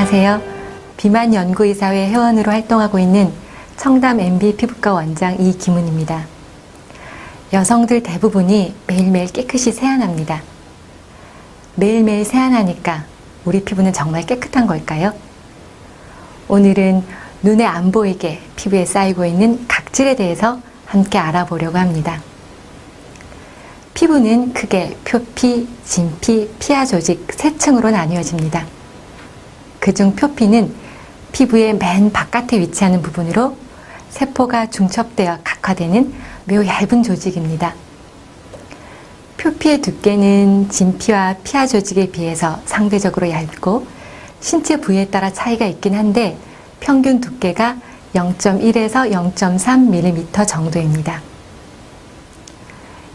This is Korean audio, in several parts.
안녕하세요. 비만 연구이사회 회원으로 활동하고 있는 청담 MB 피부과 원장 이기문입니다. 여성들 대부분이 매일매일 깨끗이 세안합니다. 매일매일 세안하니까 우리 피부는 정말 깨끗한 걸까요? 오늘은 눈에 안 보이게 피부에 쌓이고 있는 각질에 대해서 함께 알아보려고 합니다. 피부는 크게 표피, 진피, 피하 조직 세 층으로 나뉘어집니다. 그중 표피는 피부의 맨 바깥에 위치하는 부분으로 세포가 중첩되어 각화되는 매우 얇은 조직입니다. 표피의 두께는 진피와 피하 조직에 비해서 상대적으로 얇고 신체 부위에 따라 차이가 있긴 한데 평균 두께가 0.1에서 0.3mm 정도입니다.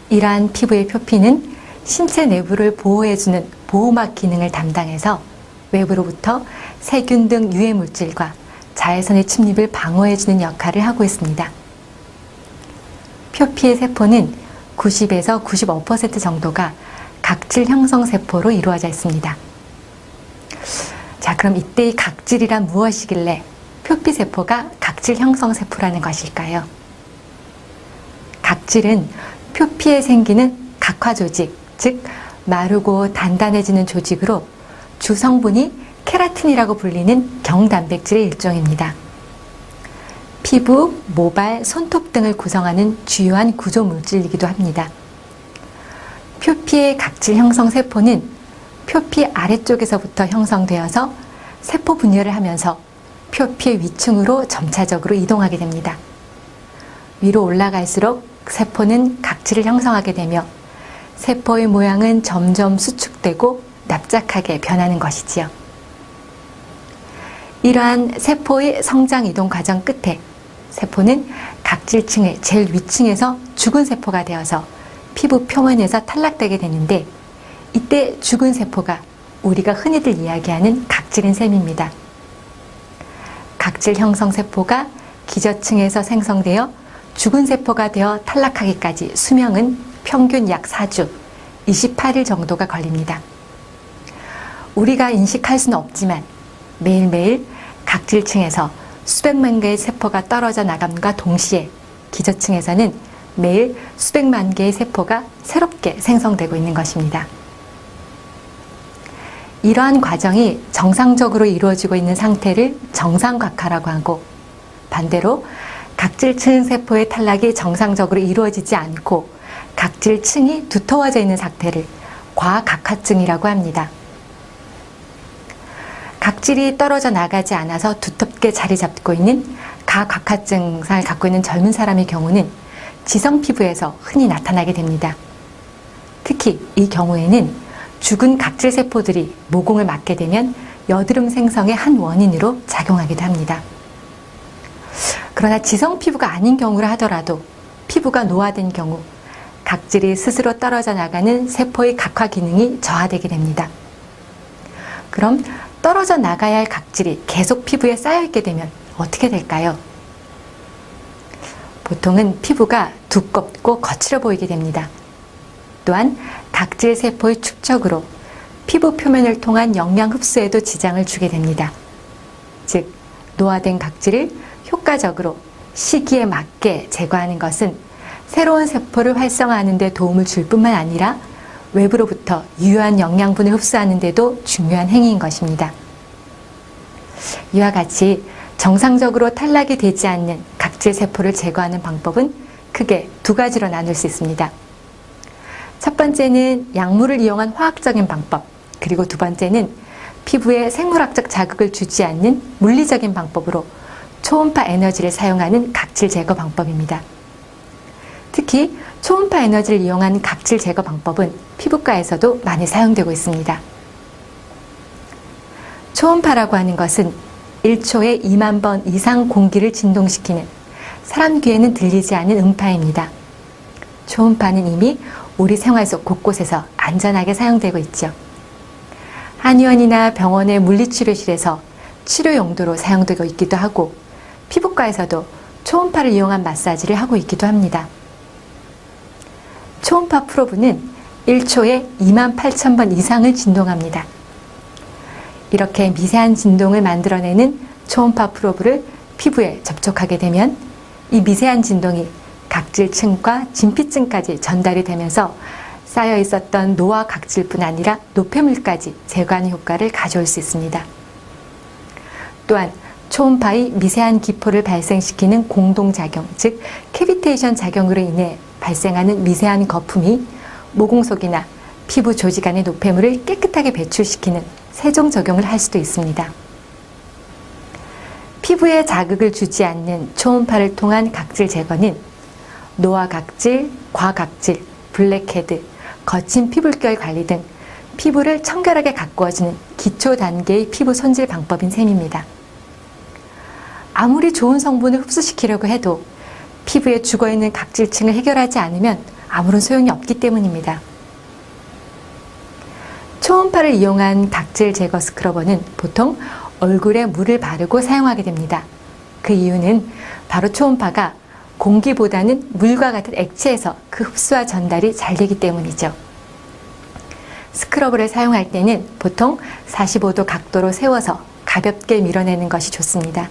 이러한 피부의 표피는 신체 내부를 보호해주는 보호막 기능을 담당해서 외부로부터 세균 등 유해 물질과 자외선의 침입을 방어해주는 역할을 하고 있습니다. 표피의 세포는 90에서 95% 정도가 각질 형성 세포로 이루어져 있습니다. 자, 그럼 이때의 각질이란 무엇이길래 표피 세포가 각질 형성 세포라는 것일까요? 각질은 표피에 생기는 각화 조직, 즉 마르고 단단해지는 조직으로 주성분이 케라틴이라고 불리는 경단백질의 일종입니다. 피부, 모발, 손톱 등을 구성하는 주요한 구조 물질이기도 합니다. 표피의 각질 형성 세포는 표피 아래쪽에서부터 형성되어서 세포 분열을 하면서 표피의 위층으로 점차적으로 이동하게 됩니다. 위로 올라갈수록 세포는 각질을 형성하게 되며 세포의 모양은 점점 수축되고 납작하게 변하는 것이지요. 이러한 세포의 성장 이동 과정 끝에 세포는 각질층의 제일 위층에서 죽은 세포가 되어서 피부 표면에서 탈락되게 되는데 이때 죽은 세포가 우리가 흔히들 이야기하는 각질인 셈입니다. 각질 형성 세포가 기저층에서 생성되어 죽은 세포가 되어 탈락하기까지 수명은 평균 약 4주, 28일 정도가 걸립니다. 우리가 인식할 수는 없지만 매일매일 각질층에서 수백만 개의 세포가 떨어져 나감과 동시에 기저층에서는 매일 수백만 개의 세포가 새롭게 생성되고 있는 것입니다. 이러한 과정이 정상적으로 이루어지고 있는 상태를 정상각화라고 하고 반대로 각질층 세포의 탈락이 정상적으로 이루어지지 않고 각질층이 두터워져 있는 상태를 과각화증이라고 합니다. 각질이 떨어져 나가지 않아서 두텁게 자리 잡고 있는 가각화증을 갖고 있는 젊은 사람의 경우는 지성 피부에서 흔히 나타나게 됩니다. 특히 이 경우에는 죽은 각질 세포들이 모공을 맞게 되면 여드름 생성의 한 원인으로 작용하기도 합니다. 그러나 지성 피부가 아닌 경우라 하더라도 피부가 노화된 경우 각질이 스스로 떨어져 나가는 세포의 각화 기능이 저하되게 됩니다. 그럼 떨어져 나가야 할 각질이 계속 피부에 쌓여있게 되면 어떻게 될까요? 보통은 피부가 두껍고 거칠어 보이게 됩니다. 또한 각질 세포의 축적으로 피부 표면을 통한 영양 흡수에도 지장을 주게 됩니다. 즉, 노화된 각질을 효과적으로 시기에 맞게 제거하는 것은 새로운 세포를 활성화하는 데 도움을 줄 뿐만 아니라 외부로부터 유효한 영양분을 흡수하는 데도 중요한 행위인 것입니다. 이와 같이 정상적으로 탈락이 되지 않는 각질 세포를 제거하는 방법은 크게 두 가지로 나눌 수 있습니다. 첫 번째는 약물을 이용한 화학적인 방법, 그리고 두 번째는 피부에 생물학적 자극을 주지 않는 물리적인 방법으로 초음파 에너지를 사용하는 각질 제거 방법입니다. 특히 초음파 에너지를 이용한 각질 제거 방법은 피부과에서도 많이 사용되고 있습니다. 초음파라고 하는 것은 1초에 2만 번 이상 공기를 진동시키는 사람 귀에는 들리지 않는 음파입니다. 초음파는 이미 우리 생활 속 곳곳에서 안전하게 사용되고 있죠. 한의원이나 병원의 물리치료실에서 치료 용도로 사용되고 있기도 하고 피부과에서도 초음파를 이용한 마사지를 하고 있기도 합니다. 초음파 프로브는 1초에 28,000번 이상을 진동합니다. 이렇게 미세한 진동을 만들어내는 초음파 프로브를 피부에 접촉하게 되면 이 미세한 진동이 각질층과 진피층까지 전달이 되면서 쌓여 있었던 노화 각질뿐 아니라 노폐물까지 제거하는 효과를 가져올 수 있습니다. 또한 초음파의 미세한 기포를 발생시키는 공동작용, 즉 캐비테이션 작용으로 인해 발생하는 미세한 거품이 모공속이나 피부 조직 안의 노폐물을 깨끗하게 배출시키는 세정작용을 할 수도 있습니다. 피부에 자극을 주지 않는 초음파를 통한 각질 제거는 노화 각질, 과각질, 블랙헤드, 거친 피부결 관리 등 피부를 청결하게 가꾸어주는 기초 단계의 피부 손질 방법인 셈입니다. 아무리 좋은 성분을 흡수시키려고 해도 피부에 죽어있는 각질층을 해결하지 않으면 아무런 소용이 없기 때문입니다. 초음파를 이용한 각질 제거 스크러버는 보통 얼굴에 물을 바르고 사용하게 됩니다. 그 이유는 바로 초음파가 공기보다는 물과 같은 액체에서 그 흡수와 전달이 잘 되기 때문이죠. 스크러버를 사용할 때는 보통 45도 각도로 세워서 가볍게 밀어내는 것이 좋습니다.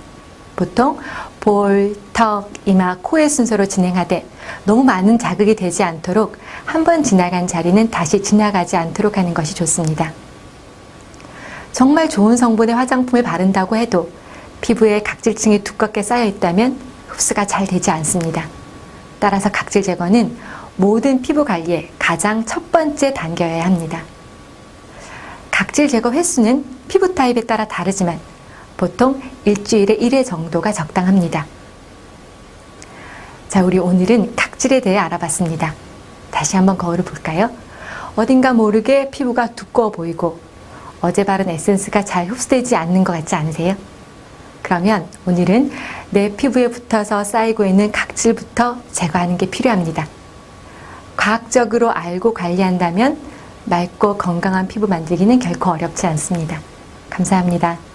보통 볼, 턱, 이마, 코의 순서로 진행하되 너무 많은 자극이 되지 않도록 한 번 지나간 자리는 다시 지나가지 않도록 하는 것이 좋습니다. 정말 좋은 성분의 화장품을 바른다고 해도 피부에 각질층이 두껍게 쌓여 있다면 흡수가 잘 되지 않습니다. 따라서 각질 제거는 모든 피부 관리의 가장 첫 번째 단계여야 합니다. 각질 제거 횟수는 피부 타입에 따라 다르지만 보통 일주일에 1회 정도가 적당합니다. 자, 우리 오늘은 각질에 대해 알아봤습니다. 다시 한번 거울을 볼까요? 어딘가 모르게 피부가 두꺼워 보이고 어제 바른 에센스가 잘 흡수되지 않는 것 같지 않으세요? 그러면 오늘은 내 피부에 붙어서 쌓이고 있는 각질부터 제거하는 게 필요합니다. 과학적으로 알고 관리한다면 맑고 건강한 피부 만들기는 결코 어렵지 않습니다. 감사합니다.